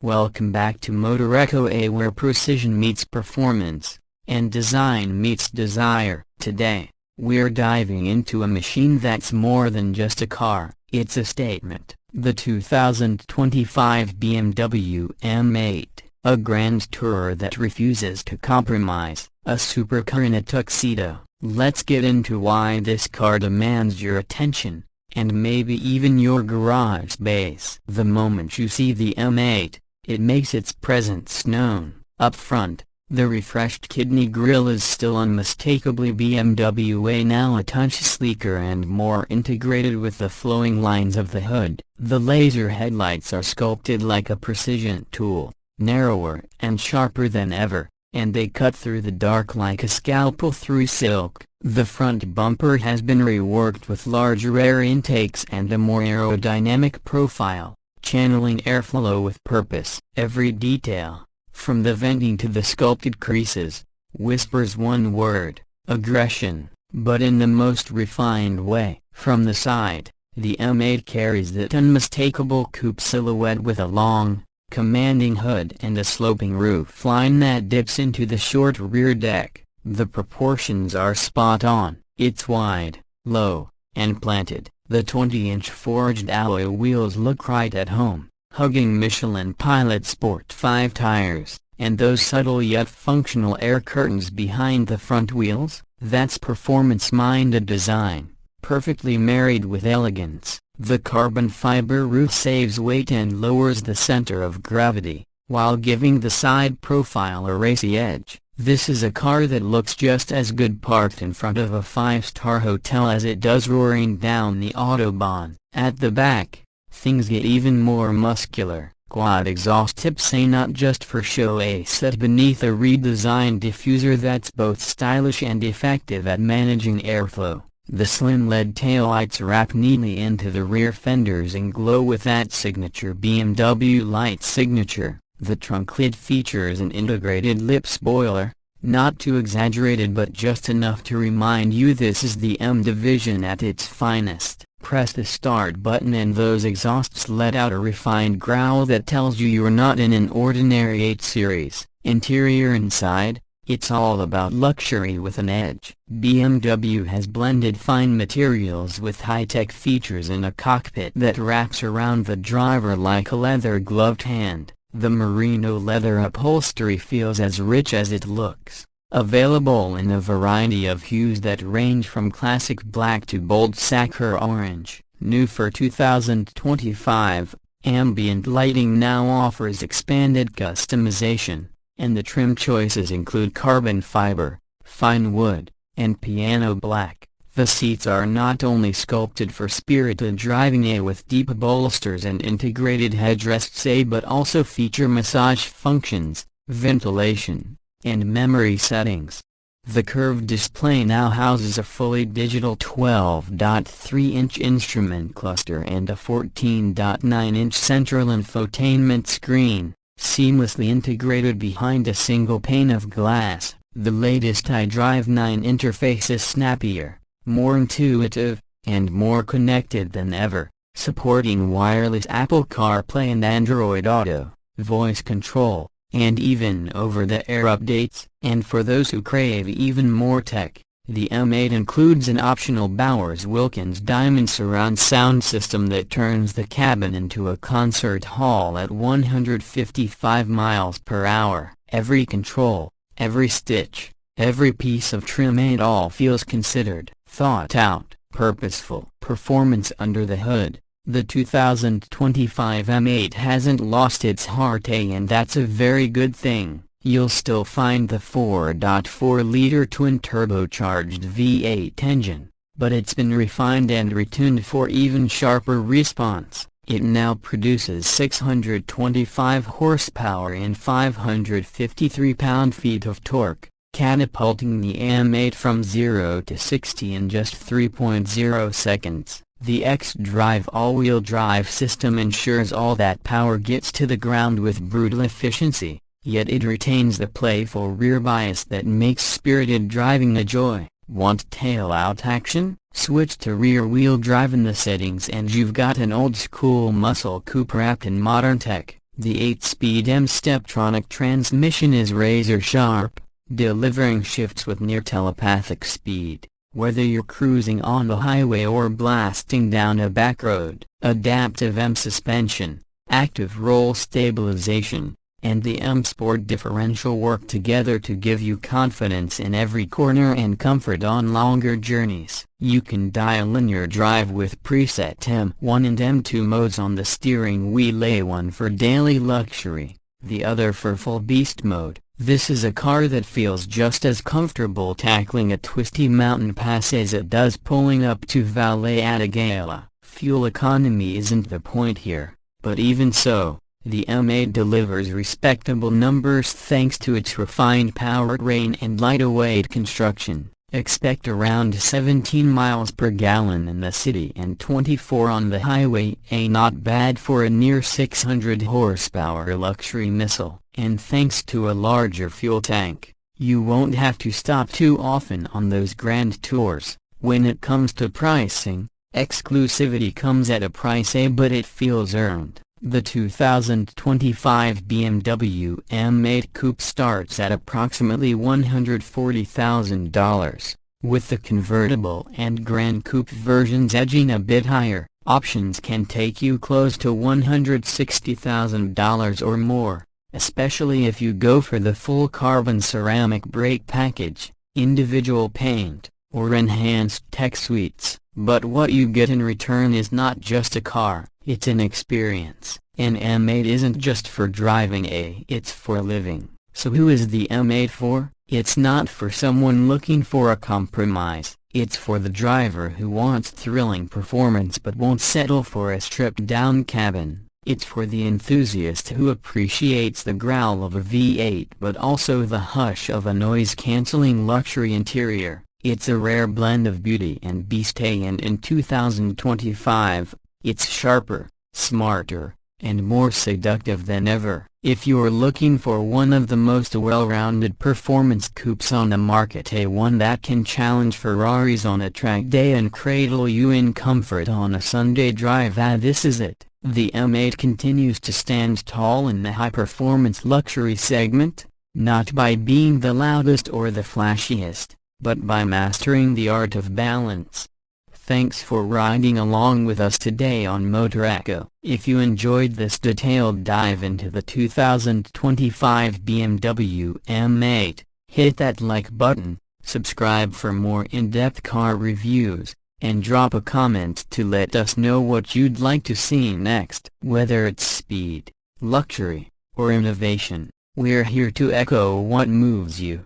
Welcome back to Motor Echo A, where precision meets performance, and design meets desire. Today, we're diving into a machine that's more than just a car, it's a statement. The 2025 BMW M8, a grand tourer that refuses to compromise, a supercar in a tuxedo. Let's get into why this car demands your attention, and maybe even your garage space. The moment you see the M8, it makes its presence known. Up front, the refreshed kidney grille is still unmistakably BMW, now a touch sleeker and more integrated with the flowing lines of the hood. The laser headlights are sculpted like a precision tool, narrower and sharper than ever, and they cut through the dark like a scalpel through silk. The front bumper has been reworked with larger air intakes and a more aerodynamic profile, channeling airflow with purpose. Every detail, from the venting to the sculpted creases, whispers one word: aggression, but in the most refined way. From the side, the M8 carries that unmistakable coupe silhouette with a long, commanding hood and a sloping roof line that dips into the short rear deck. The proportions are spot on. It's wide, low, and planted. The 20-inch forged alloy wheels look right at home, hugging Michelin Pilot Sport 5 tires, and those subtle yet functional air curtains behind the front wheels, that's performance-minded design, perfectly married with elegance. The carbon fiber roof saves weight and lowers the center of gravity, while giving the side profile a racy edge. This is a car that looks just as good parked in front of a 5-star hotel as it does roaring down the autobahn. At the back, things get even more muscular. Quad exhaust tips say not just for show, set beneath a redesigned diffuser that's both stylish and effective at managing airflow. The slim LED taillights wrap neatly into the rear fenders and glow with that signature BMW light signature. The trunk lid features an integrated lip spoiler, not too exaggerated but just enough to remind you this is the M division at its finest. Press the start button and those exhausts let out a refined growl that tells you you're not in an ordinary 8 Series. Interior inside, it's all about luxury with an edge. BMW has blended fine materials with high-tech features in a cockpit that wraps around the driver like a leather-gloved hand. The merino leather upholstery feels as rich as it looks. Available in a variety of hues that range from classic black to bold Sakura orange. New for 2025, ambient lighting now offers expanded customization, and the trim choices include carbon fiber, fine wood, and piano black. The seats are not only sculpted for spirited driving with deep bolsters and integrated headrests but also feature massage functions, ventilation, and memory settings. The curved display now houses a fully digital 12.3-inch instrument cluster and a 14.9-inch central infotainment screen, seamlessly integrated behind a single pane of glass. The latest iDrive 9 interface is snappier, more intuitive, and more connected than ever, supporting wireless Apple CarPlay and Android Auto, voice control, and even over-the-air updates. And for those who crave even more tech, the M8 includes an optional Bowers Wilkins diamond surround sound system that turns the cabin into a concert hall at 155 miles per hour. Every control, every stitch, every piece of trim, it all feels considered, thought out, purposeful. Performance under the hood. The 2025 M8 hasn't lost its heart, and that's a very good thing. You'll still find the 4.4-liter twin-turbocharged V8 engine, but it's been refined and retuned for even sharper response. It now produces 625 horsepower and 553 pound-feet of torque, catapulting the M8 from 0 to 60 in just 3.0 seconds. The xDrive all-wheel drive system ensures all that power gets to the ground with brutal efficiency, yet it retains the playful rear bias that makes spirited driving a joy. Want tail-out action? Switch to rear-wheel drive in the settings and you've got an old-school muscle coupe wrapped in modern tech. The 8-speed M-Steptronic transmission is razor sharp, delivering shifts with near telepathic speed, whether you're cruising on the highway or blasting down a back road. Adaptive M suspension, active roll stabilization, and the M Sport differential work together to give you confidence in every corner and comfort on longer journeys. You can dial in your drive with preset M1 and M2 modes on the steering wheel, one for daily luxury, the other for full beast mode. This is a car that feels just as comfortable tackling a twisty mountain pass as it does pulling up to Valle Atagala. Fuel economy isn't the point here, but even so, the M8 delivers respectable numbers thanks to its refined powertrain and lightweight construction. Expect around 17 miles per gallon in the city and 24 on the highway, not bad for a near 600 horsepower luxury missile. And thanks to a larger fuel tank, you won't have to stop too often on those grand tours. When it comes to pricing, exclusivity comes at a price, but it feels earned. The 2025 BMW M8 Coupe starts at approximately $140,000, with the Convertible and Gran Coupe versions edging a bit higher. Options can take you close to $160,000 or more, especially if you go for the full carbon ceramic brake package, individual paint, or enhanced tech suites. But what you get in return is not just a car, it's an experience. An M8 isn't just for driving, it's for living. So who is the M8 for? It's not for someone looking for a compromise, it's for the driver who wants thrilling performance but won't settle for a stripped-down cabin. It's for the enthusiast who appreciates the growl of a V8 but also the hush of a noise-canceling luxury interior. It's a rare blend of beauty and beast, and in 2025, it's sharper, smarter, and more seductive than ever. If you're looking for one of the most well-rounded performance coupes on the market, one that can challenge Ferraris on a track day and cradle you in comfort on a Sunday drive, this is it. The M8 continues to stand tall in the high-performance luxury segment, not by being the loudest or the flashiest, but by mastering the art of balance. Thanks for riding along with us today on Motor Echo. If you enjoyed this detailed dive into the 2025 BMW M8, hit that like button, subscribe for more in-depth car reviews, and drop a comment to let us know what you'd like to see next. Whether it's speed, luxury, or innovation, we're here to echo what moves you.